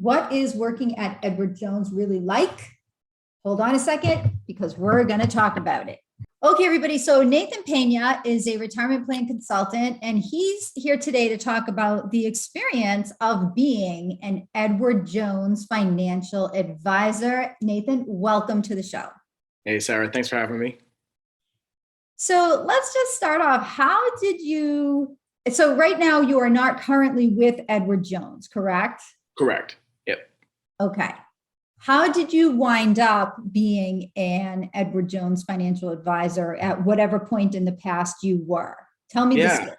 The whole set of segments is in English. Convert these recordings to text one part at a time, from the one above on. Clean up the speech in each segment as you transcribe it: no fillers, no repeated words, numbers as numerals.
What is working at Edward Jones really like? Hold on a second, because we're going to talk about it. Okay, everybody. So Nathan Pena is a retirement plan consultant, and he's here today to talk about the experience of being an Edward Jones financial advisor. Nathan, welcome to the show. Hey, Sarah, thanks for having me. So let's just start off. So right now you are not currently with Edward Jones, correct? Correct. Yep. Okay. How did you wind up being an Edward Jones financial advisor at whatever point in the past you were? Tell me the story.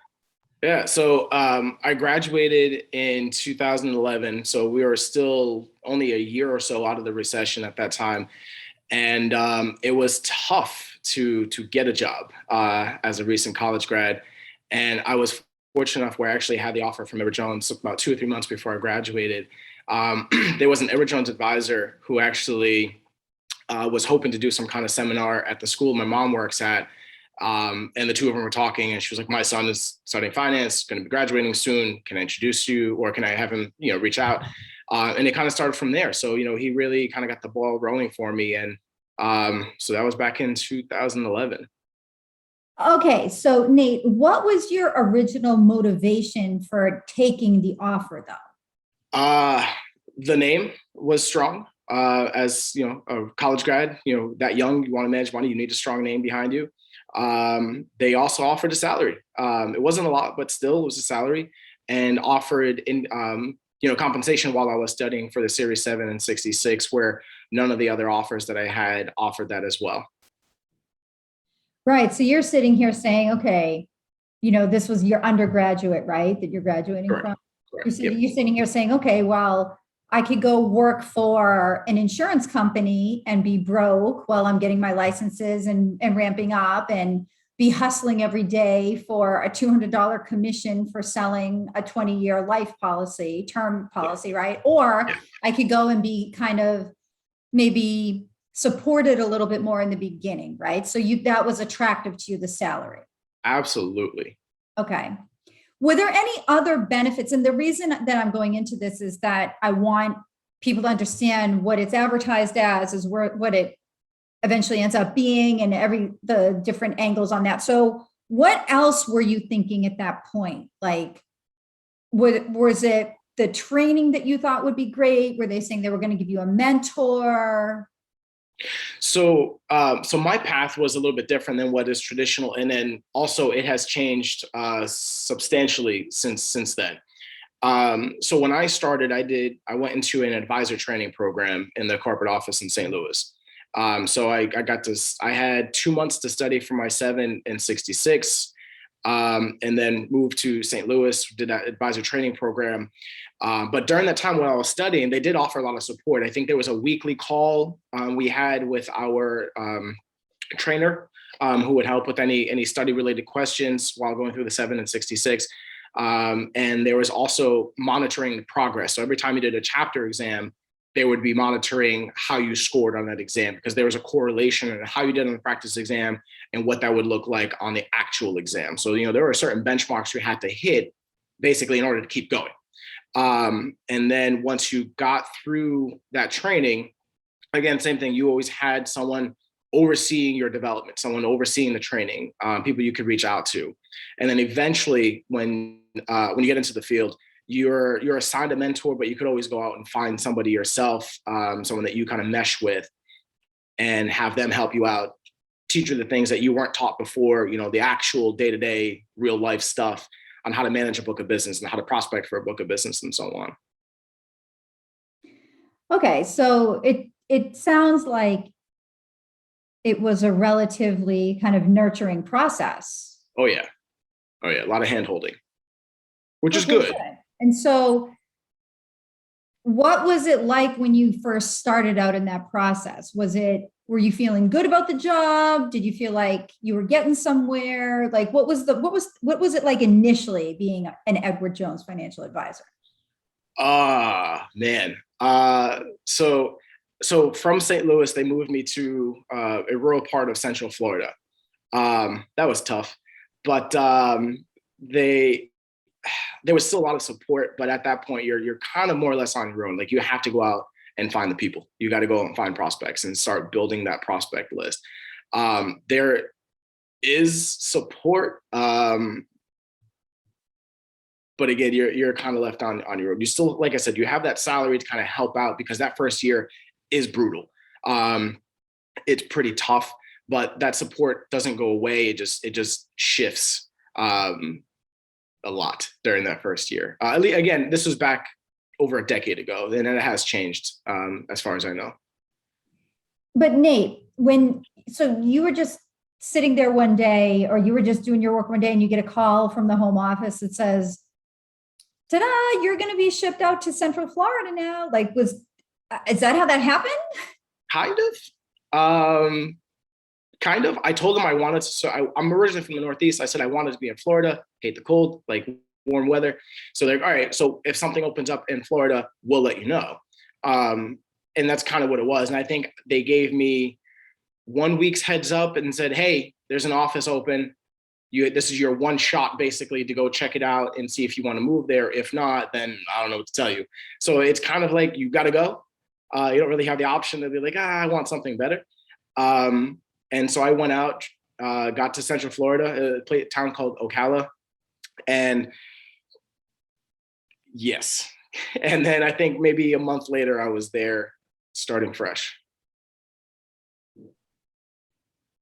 Yeah. So I graduated in 2011. So we were still only a year or so out of the recession at that time. And it was tough to get a job as a recent college grad. And I was fortunate enough where I actually had the offer from Edward Jones about 2 or 3 months before I graduated. There was an Edward Jones advisor who actually was hoping to do some kind of seminar at the school my mom works at. And the two of them were talking, and she was like, my son is studying finance, going to be graduating soon. Can I introduce you, or can I have him, reach out? And it kind of started from there. So, he really kind of got the ball rolling for me. And so that was back in 2011. Okay. So Nate, what was your original motivation for taking the offer though? The name was strong. As a college grad, that young, you want to manage money, you need a strong name behind you. They also offered a salary. It wasn't a lot, but still it was a salary, and offered in compensation while I was studying for the Series 7 and 66, where none of the other offers that I had offered that as well. Right. So you're sitting here saying, okay, this was your undergraduate, right? That you're graduating Correct. from. Correct. You're sitting here saying, okay, well, I could go work for an insurance company and be broke while I'm getting my licenses and ramping up, and be hustling every day for a $200 commission for selling a 20-year life policy, term policy, right? Or I could go and be kind of maybe supported a little bit more in the beginning, right? So that was attractive to you, the salary. Absolutely. Okay. Were there any other benefits? And the reason that I'm going into this is that I want people to understand what it's advertised as, is what it eventually ends up being, and the different angles on that. So what else were you thinking at that point? Like, was it the training that you thought would be great? Were they saying they were going to give you a mentor? So my path was a little bit different than what is traditional. And then also it has changed substantially since then. So when I started, I went into an advisor training program in the corporate office in St. Louis. So I had 2 months to study for my 7 and 66, and then moved to St. Louis, did that advisor training program. But during that time when I was studying, they did offer a lot of support. I think there was a weekly call we had with our trainer who would help with any study related questions while going through the 7 and 66. And there was also monitoring the progress. So every time you did a chapter exam, they would be monitoring how you scored on that exam, because there was a correlation in how you did on the practice exam and what that would look like on the actual exam. So, there were certain benchmarks you had to hit basically in order to keep going. And then once you got through that training, again, same thing, you always had someone overseeing your development, someone overseeing the training, people you could reach out to. And then eventually when you get into the field, you're assigned a mentor, but you could always go out and find somebody yourself, someone that you kind of mesh with, and have them help you out, teach you the things that you weren't taught before, the actual day-to-day real life stuff on how to manage a book of business and how to prospect for a book of business and so on. Okay. So it sounds like it was a relatively kind of nurturing process. Oh yeah. A lot of hand holding, which is good. And so what was it like when you first started out in that process? Were you feeling good about the job? Did you feel like you were getting somewhere? Like, what was it like initially being an Edward Jones financial advisor? Man. So from St. Louis, they moved me to a rural part of Central Florida. That was tough, but there was still a lot of support, but at that point, you're kind of more or less on your own. Like you have to go out and find the people. You got to go out and find prospects and start building that prospect list. There is support, but again, you're kind of left on your own. You still, like I said, you have that salary to kind of help out because that first year is brutal. It's pretty tough, but that support doesn't go away. It just shifts a lot during that first year. Again, this was back over a decade ago, and it has changed as far as I know. But Nate, so you were just sitting there one day, or you were just doing your work one day, and you get a call from the home office that says, ta-da, you're going to be shipped out to Central Florida now. Like, is that how that happened? Kind of. I told them I wanted to. So I'm originally from the Northeast. I said I wanted to be in Florida. Hate the cold, like warm weather. So they're like, all right. So if something opens up in Florida, we'll let you know. And that's kind of what it was. And I think they gave me 1 week's heads up and said, hey, there's an office open. This is your one shot basically to go check it out and see if you want to move there. If not, then I don't know what to tell you. So it's kind of like, you got to go. You don't really have the option to be like, I want something better. And so I went out, got to Central Florida, a town called Ocala. And yes. And then I think maybe a month later, I was there starting fresh.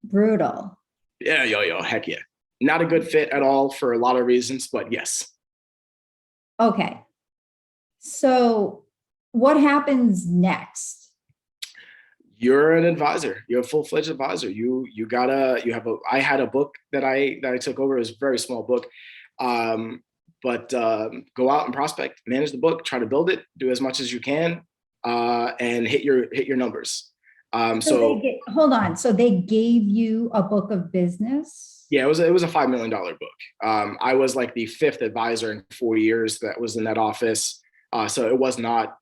Brutal. Yeah, heck yeah. Not a good fit at all for a lot of reasons, but yes. Okay. So what happens next? You're an advisor. You're a full-fledged advisor. I had a book that I took over. It was a very small book. But go out and prospect, manage the book, try to build it, do as much as you can, and hit your numbers. Hold on. So they gave you a book of business? Yeah, it was a $5 million book. I was like the 5th advisor in 4 years that was in that office. So it was not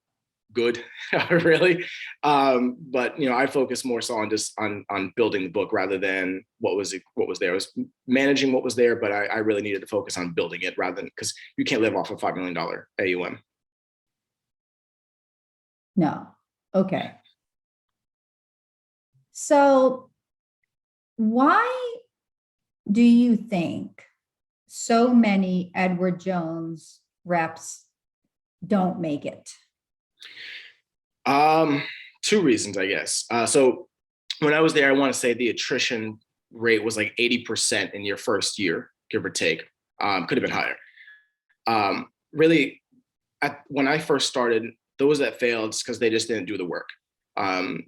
good, really. But I focused more so on building the book rather than what was there. I was managing what was there, but I really needed to focus on building it rather than, because you can't live off a $5 million AUM. No. Okay. So why do you think so many Edward Jones reps don't make it? 2 reasons, I guess. So when I was there, I want to say the attrition rate was like 80% in your first year, give or take. Could have been higher. Really, when I first started, those that failed because they just didn't do the work.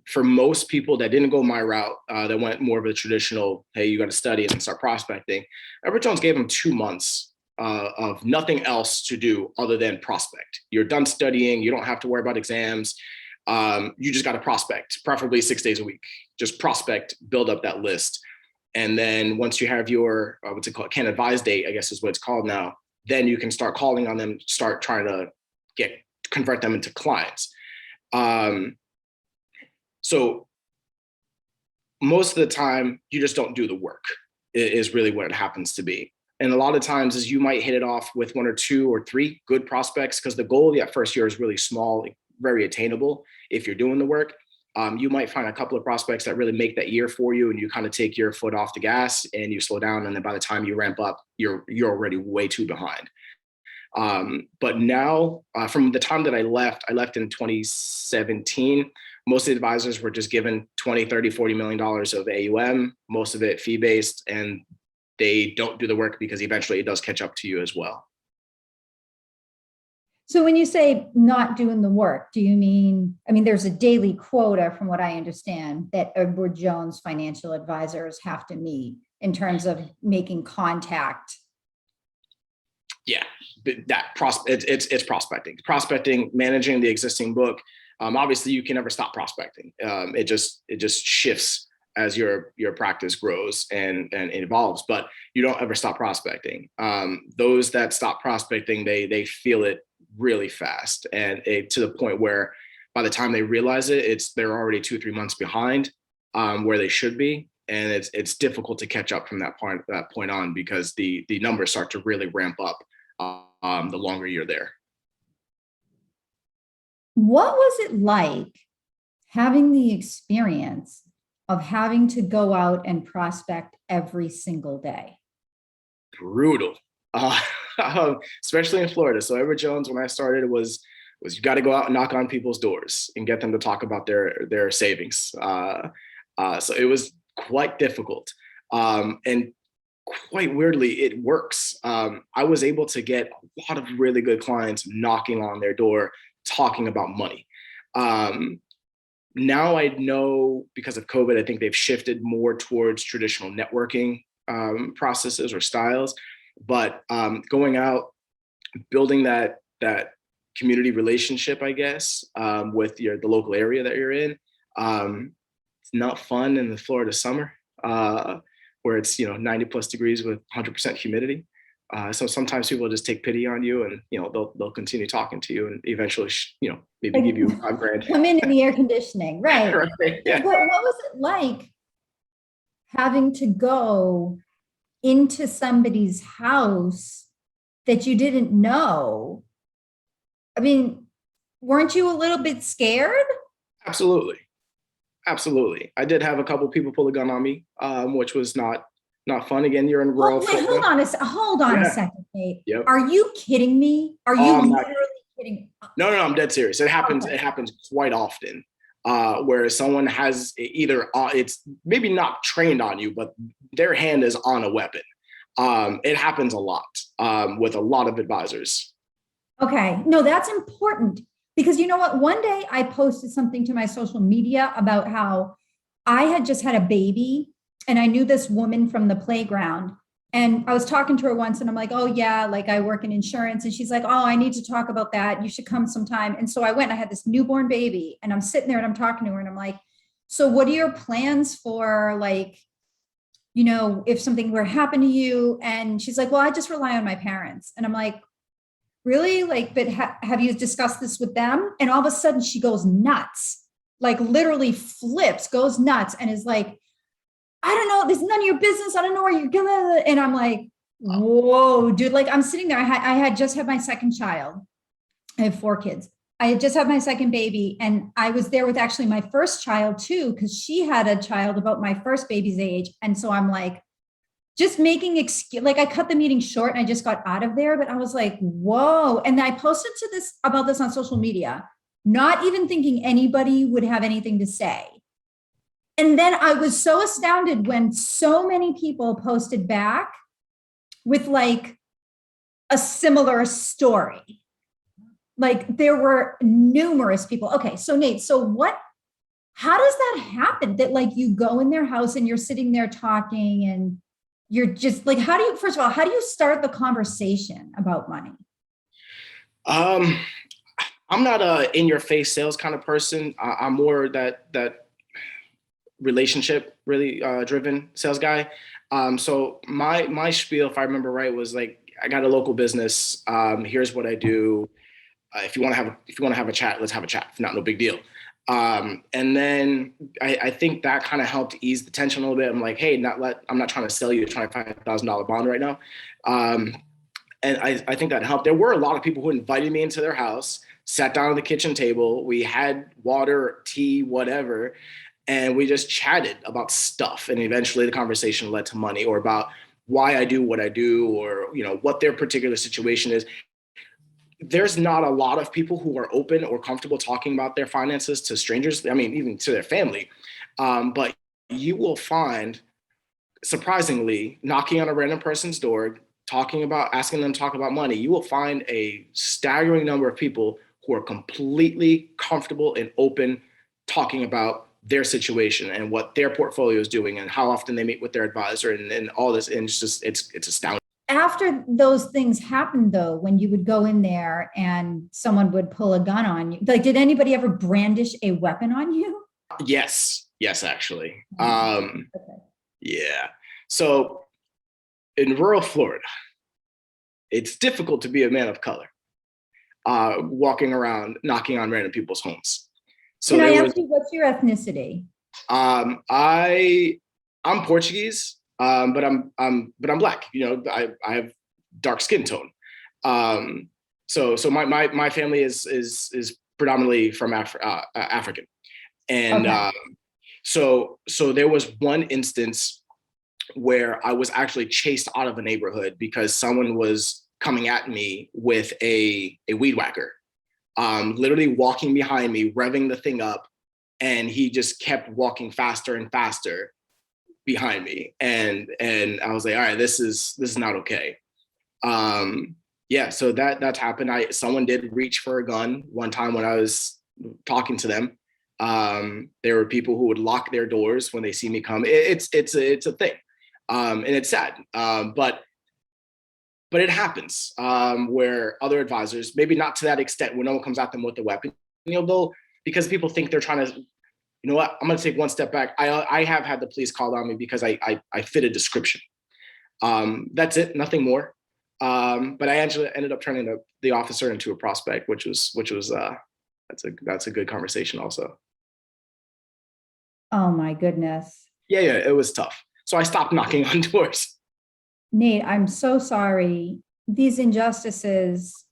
For most people that didn't go my route, that went more of a traditional, hey, you got to study and start prospecting. Edward Jones gave them 2 months of nothing else to do other than prospect. You're done studying. You don't have to worry about exams. You just got to prospect, preferably 6 days a week. Just prospect, build up that list. And then once you have your, what's it called, can advise date, I guess is what it's called now, then you can start calling on them, start trying to convert them into clients. So most of the time, you just don't do the work, is really what it happens to be. And a lot of times is you might hit it off with 1 or 2 or 3 good prospects, because the goal of that first year is really small, very attainable if you're doing the work. You might find a couple of prospects that really make that year for you, and you kind of take your foot off the gas and you slow down. And then by the time you ramp up, you're already way too behind. But now, from the time that I left in 2017, most of the advisors were just given 20, 30, $40 million of AUM, most of it fee-based, and they don't do the work because eventually it does catch up to you as well. So when you say not doing the work, do you mean, there's a daily quota from what I understand that Edward Jones financial advisors have to meet in terms of making contact? Yeah, it's prospecting, managing the existing book. Obviously, you can never stop prospecting. It just shifts as your practice grows and evolves, but you don't ever stop prospecting. Those that stop prospecting, they feel it really fast, and to the point where by the time they realize they're already 2-3 months behind where they should be, and it's difficult to catch up from that point on, because the numbers start to really ramp up the longer you're there. What was it like having the experience of having to go out and prospect every single day? Brutal, uh, especially in Florida. So Edward Jones, when I started, was you got to go out and knock on people's doors and get them to talk about their savings. So it was quite difficult, and quite weirdly, it works. I was able to get a lot of really good clients knocking on their door, talking about money. Now I know because of COVID, I think they've shifted more towards traditional networking processes or styles. But going out, building that community relationship, I guess, with the local area that you're in. It's not fun in the Florida summer, where it's 90 plus degrees with 100% humidity. So sometimes people just take pity on you, and they'll continue talking to you, and eventually maybe give you $5,000. Come in the air conditioning, right? Right, yeah. What was it like having to go into somebody's house that you didn't know? I mean, weren't you a little bit scared? Absolutely. I did have a couple people pull a gun on me, which was not fun. Again, you're in rural Florida. Hold on a Yeah. second, Nate. Yep. Are you kidding me? Are you literally kidding? No, I'm dead serious. It happens. Okay. It happens quite often, where someone has either it's maybe not trained on you, but their hand is on a weapon. It happens a lot with a lot of advisors. Okay, no, that's important because you know what? One day I posted something to my social media about how I had just had a baby and I knew this woman from the playground. And I was talking to her once and I'm like, oh, yeah, like I work in insurance. And she's like, oh, I need to talk about that. You should come sometime. And so I went, I had this newborn baby and I'm sitting there and I'm talking to her and I'm like, so what are your plans for like, if something were to happen to you? And she's like, well, I just rely on my parents. And I'm like, really? Like, but have you discussed this with them? And all of a sudden she goes nuts, like literally flips, goes nuts and is like, I don't know, this is none of your business. I don't know where you're going. And I'm like, whoa, dude, like I'm sitting there. I had just had my second child. I have 4 kids. I had just had my second baby and I was there with actually my first child too, because she had a child about my first baby's age. And so I'm like, just making excuse, like I cut the meeting short and I just got out of there, but I was like, whoa. And I posted about this on social media, not even thinking anybody would have anything to say. And then I was so astounded when so many people posted back with like a similar story. Like there were numerous people. Okay, so Nate, how does that happen that like you go in their house and you're sitting there talking and you're just like, first of all, how do you start the conversation about money? I'm not a in your face sales kind of person. I'm more that relationship really driven sales guy. So my spiel, if I remember right, was like, I got a local business. Here's what I do. If you want to have a chat, let's have a chat. If not, no big deal. And then I think that kind of helped ease the tension a little bit. I'm like, hey, I'm not trying to sell you a $25,000 bond right now. And I think that helped. There were a lot of people who invited me into their house, sat down at the kitchen table. We had water, tea, whatever. And we just chatted about stuff. And eventually the conversation led to money or about why I do what I do or, what their particular situation is. There's not a lot of people who are open or comfortable talking about their finances to strangers. I mean, even to their family. But you will find, surprisingly, knocking on a random person's door, asking them to talk about money, you will find a staggering number of people who are completely comfortable and open talking about their situation and what their portfolio is doing and how often they meet with their advisor and all this. And it's astounding. After those things happened though, when you would go in there and someone would pull a gun on you, like, did anybody ever brandish a weapon on you? Yes, actually. Okay. Yeah. So in rural Florida, it's difficult to be a man of color, walking around, knocking on random people's homes. So Can I ask you, what's your ethnicity? I'm Portuguese, but I'm Black. I have dark skin tone. So my family is predominantly from African, and Okay. so there was one instance where I was actually chased out of a neighborhood because someone was coming at me with a weed whacker, literally walking behind me, revving the thing up, and he just kept walking faster and faster behind me, and I was like, all right, this is not okay. Yeah, so that's happened. Someone did reach for a gun one time when I was talking to them. There were people who would lock their doors when they see me come. It's a thing, and it's sad. But it happens, where other advisors, maybe not to that extent, when no one comes at them with a weapon, they'll, because people think they're trying to, you know what, I'm going to take one step back. I have had the police call on me because I fit a description. That's it, nothing more. But I actually ended up turning the officer into a prospect, which was that's a good conversation also. Oh my goodness. Yeah, it was tough. So I stopped knocking on doors. Nate, I'm so sorry. These injustices,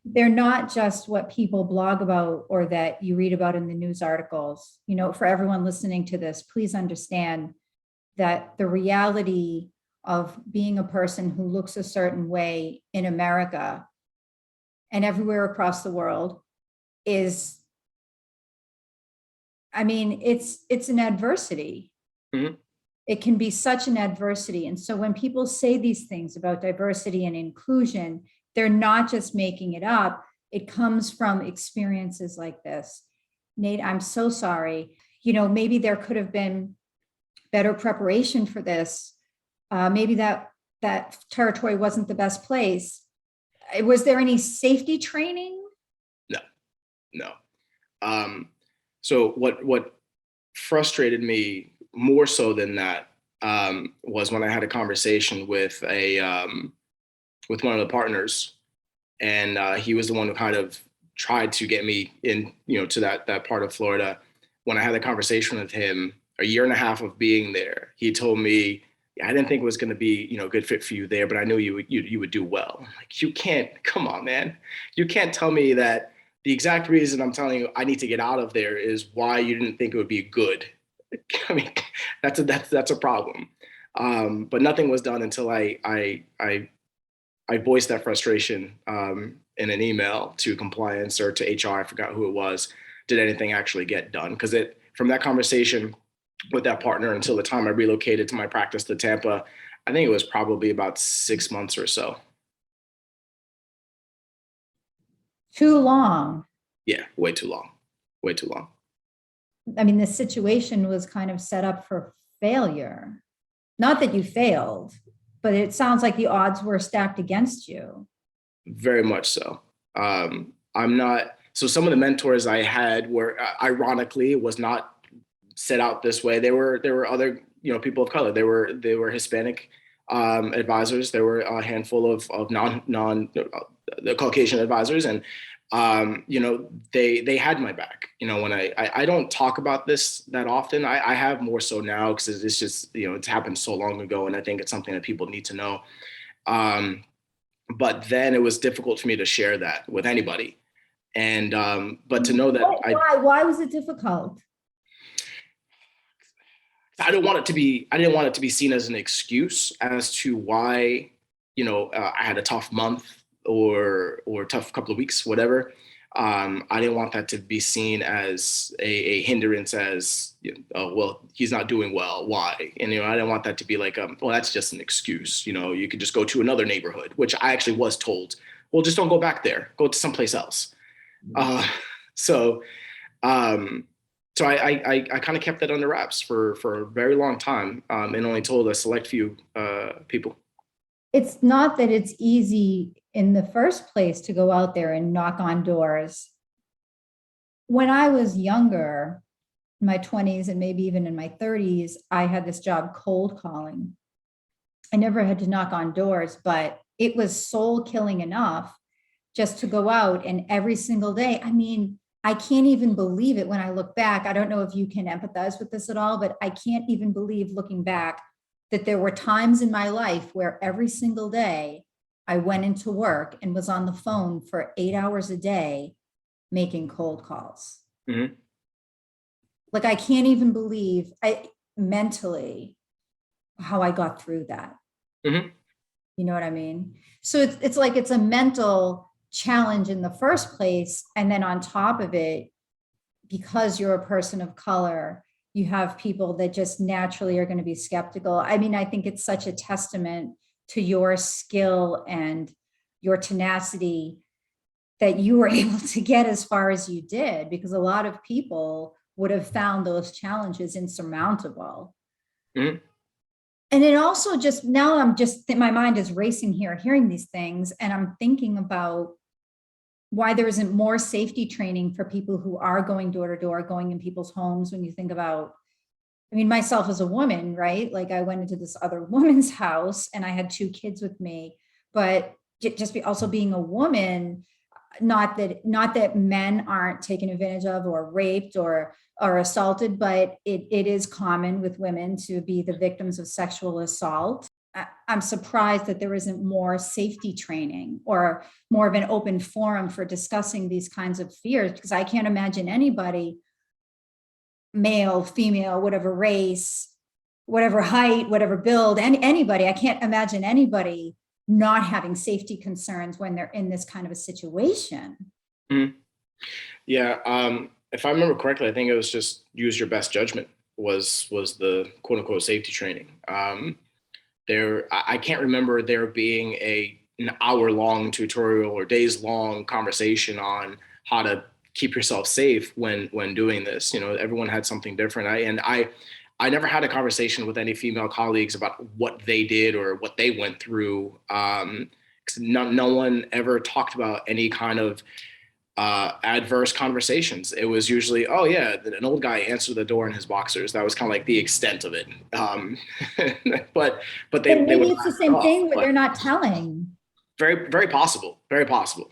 they're not just what people blog about or that you read about in the news articles. For everyone listening to this, please understand that the reality of being a person who looks a certain way in America and everywhere across the world is, it's an adversity. Mhm. It can be such an adversity. And so when people say these things about diversity and inclusion, they're not just making it up. It comes from experiences like this. Nate, I'm so sorry. Maybe there could have been better preparation for this. Maybe that territory wasn't the best place. Was there any safety training? No, no. So what frustrated me more so than that, was when I had a conversation with one of the partners, and he was the one who kind of tried to get me in, to that part of Florida. When I had a conversation with him, a year and a half of being there, he told me, "Yeah, I didn't think it was going to be, a good fit for you there, but I knew you would do well." I'm like, you can't, come on, man, you can't tell me that the exact reason I'm telling you I need to get out of there is why you didn't think it would be good. I mean, that's a problem. But nothing was done until I voiced that frustration, in an email to compliance or to HR. I forgot who it was. Did anything actually get done? Because from that conversation with that partner until the time I relocated to my practice to Tampa, I think it was probably about 6 months or so. Too long. Yeah, way too long. Way too long. The situation was kind of set up for failure. Not that you failed, but it sounds like the odds were stacked against you. Very much so. I'm not. So some of the mentors I had were, ironically, was not set out this way. There were other, people of color. They were Hispanic, advisors. There were a handful of non the Caucasian advisors, and they had my back. When I don't talk about this that often. I have more so now because it's just, it's happened so long ago, and I think it's something that people need to know. But then it was difficult for me to share that with anybody, and but to know that Why was it difficult? I didn't want it to be seen as an excuse as to why, I had a tough month or tough couple of weeks, whatever. I didn't want that to be seen as a hindrance, as, oh, well, he's not doing well. Why? And, I didn't want that to be like, well, that's just an excuse. You could just go to another neighborhood, which I actually was told, well, just don't go back there, go to someplace else. So, so I kind of kept that under wraps for a very long time, and only told a select few people. It's not that it's easy in the first place to go out there and knock on doors. When I was younger, in my 20s and maybe even in my 30s, I had this job cold calling. I never had to knock on doors, but it was soul killing enough just to go out and every single day. I can't even believe it when I look back. I don't know if you can empathize with this at all, but I can't even believe, looking back, that there were times in my life where every single day I went into work and was on the phone for 8 hours a day making cold calls. Hmm. Like, I can't even believe I mentally how I got through that. Hmm. You know what I mean? So it's like it's a mental challenge in the first place. And then on top of it, because you're a person of color, you have people that just naturally are going to be skeptical. I mean, I think it's such a testament to your skill and your tenacity that you were able to get as far as you did, because a lot of people would have found those challenges insurmountable. Hmm. And it also just, now I'm just, my mind is racing here, hearing these things, and I'm thinking about why there isn't more safety training for people who are going door to door, going in people's homes. When you think about, I mean, myself as a woman, right? Like, I went into this other woman's house and I had two kids with me, but just also being a woman, not that men aren't taken advantage of or raped or assaulted, but it is common with women to be the victims of sexual assault. I'm surprised that there isn't more safety training or more of an open forum for discussing these kinds of fears, because I can't imagine anybody, male, female, whatever race, whatever height, whatever build, and anybody, I can't imagine anybody not having safety concerns when they're in this kind of a situation. Hmm. Yeah. If I remember correctly, I think it was just use your best judgment was the quote unquote safety training. I can't remember there being an hour long tutorial or days long conversation on how to keep yourself safe when doing this. Everyone had something different. I never had a conversation with any female colleagues about what they did or what they went through. 'Cause no one ever talked about any kind of adverse conversations. It was usually, oh yeah, an old guy answered the door in his boxers. That was kind of like the extent of it. But but But they maybe would it's the laugh it same off. thing where But they're not telling. very very possible, very possible.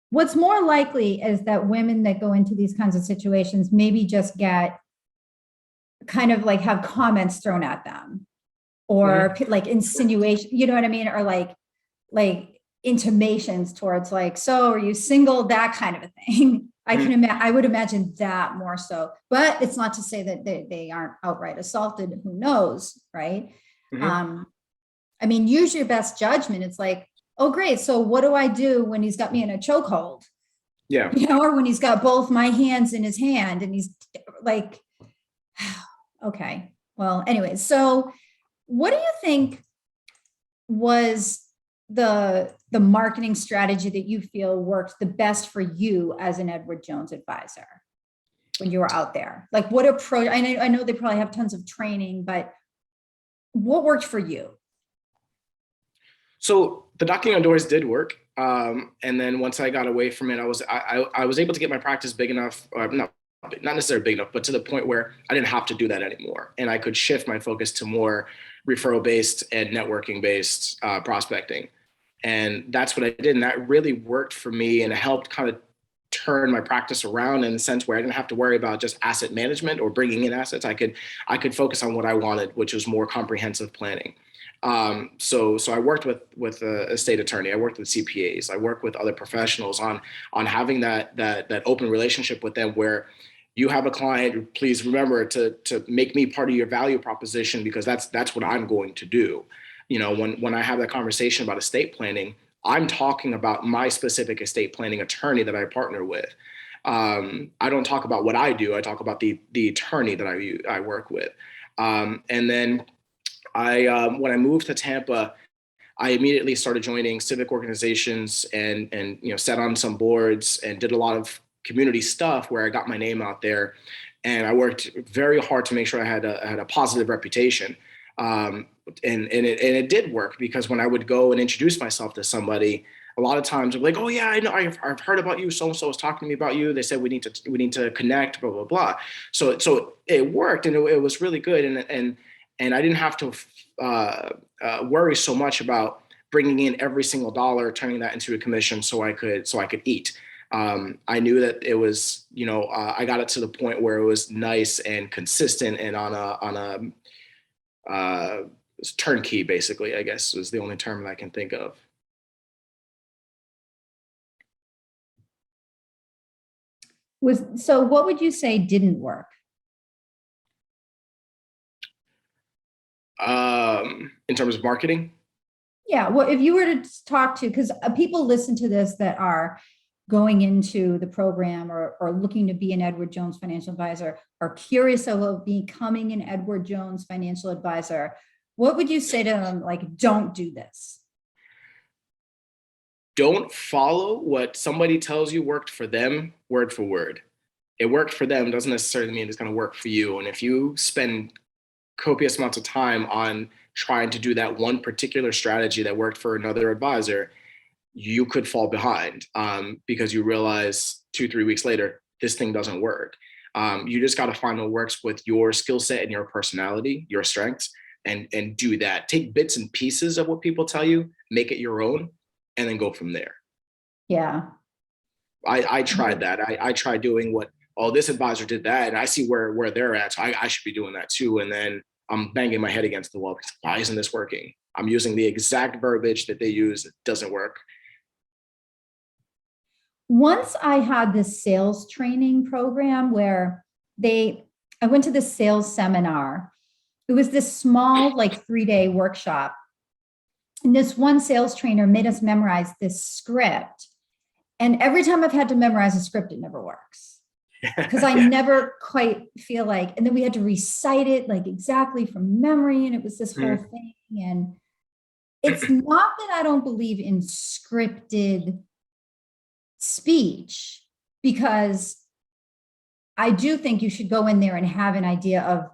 What's more likely is that women that go into these kinds of situations maybe just get kind of like have comments thrown at them, Mhm. or like insinuation, you know what I mean? Or like intimations towards like, so are you single? That kind of a thing. Mhm. I would imagine that more so, but it's not to say that they aren't outright assaulted. Who knows, right? Mhm. Um, I mean, use your best judgment. It's like, oh, great. So what do I do when he's got me in a chokehold? Yeah. Or when he's got both my hands in his hand and he's like, okay. Well, anyway, so what do you think was the marketing strategy that you feel worked the best for you as an Edward Jones advisor when you were out there? Like, what approach? I know they probably have tons of training, but what worked for you? So the knocking on doors did work. And then once I got away from it, I was able to get my practice big enough, not necessarily big enough, but to the point where I didn't have to do that anymore, and I could shift my focus to more referral based and networking based prospecting. And that's what I did, and that really worked for me, and it helped kind of turn my practice around in the sense where I didn't have to worry about just asset management or bringing in assets. I could focus on what I wanted, which was more comprehensive planning. So I worked with a state attorney. I worked with CPAs. I worked with other professionals on having that open relationship with them, where you have a client, please remember to make me part of your value proposition, because that's what I'm going to do. When I have that conversation about estate planning, I'm talking about my specific estate planning attorney that I partner with. I don't talk about what I do. I talk about the attorney that I work with. And then when I moved to Tampa, I immediately started joining civic organizations and sat on some boards and did a lot of community stuff where I got my name out there, and I worked very hard to make sure I had a positive reputation. And it did work, because when I would go and introduce myself to somebody, a lot of times I'm like, oh yeah, I know, I've heard about you. So and so was talking to me about you. They said we need to connect, blah blah blah. So it worked, and it was really good, and I didn't have to worry so much about bringing in every single dollar, turning that into a commission, so I could eat. I knew that it was, I got it to the point where it was nice and consistent and on a turnkey, basically, I guess was the only term that I can think of. So what would you say didn't work? In terms of marketing? Yeah, well, if you were to talk to, because people listen to this that are going into the program or looking to be an Edward Jones financial advisor, are curious about becoming an Edward Jones financial advisor, what would you say to them? Like, don't do this. Don't follow what somebody tells you worked for them word for word. It worked for them doesn't necessarily mean it's going to work for you. And if you spend copious amounts of time on trying to do that one particular strategy that worked for another advisor, you could fall behind because you realize 2, 3 weeks later, this thing doesn't work. You just got to find what works with your skill set and your personality, your strengths, and do that. Take bits and pieces of what people tell you, make it your own, and then go from there. Yeah. I tried that. I tried doing what, oh, this advisor did that, and I see where they're at, so I should be doing that too. And then I'm banging my head against the wall because why isn't this working? I'm using the exact verbiage that they use. It doesn't work. Once I had this sales training program where I went to this sales seminar. It was this small, like 3-day workshop. And this one sales trainer made us memorize this script. And every time I've had to memorize a script, it never works because I never quite feel like, and then we had to recite it like exactly from memory. And it was this whole thing. And it's not that I don't believe in scripted speech, because I do think you should go in there and have an idea of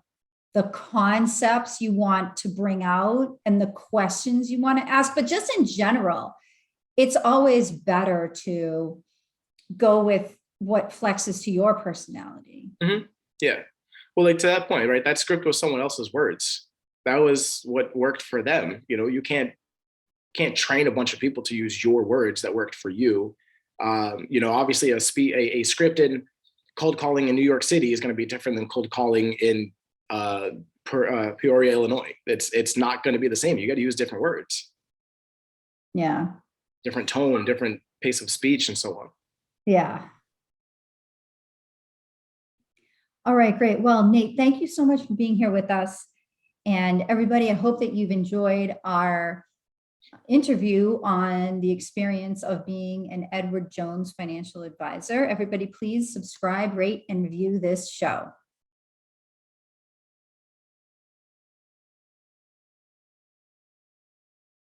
the concepts you want to bring out and the questions you want to ask. But just in general, it's always better to go with what flexes to your personality. Mm-hmm. Yeah. Well, like to that point, right? That script was someone else's words. That was what worked for them. You can't train a bunch of people to use your words that worked for you. Obviously a scripted cold calling in New York City is going to be different than cold calling in Peoria, Illinois. It's not going to be the same. You got to use different words. Yeah. Different tone, different pace of speech, and so on. Yeah. All right, great. Well, Nate, thank you so much for being here with us. And everybody, I hope that you've enjoyed our interview on the experience of being an Edward Jones financial advisor. Everybody, please subscribe, rate, and review this show.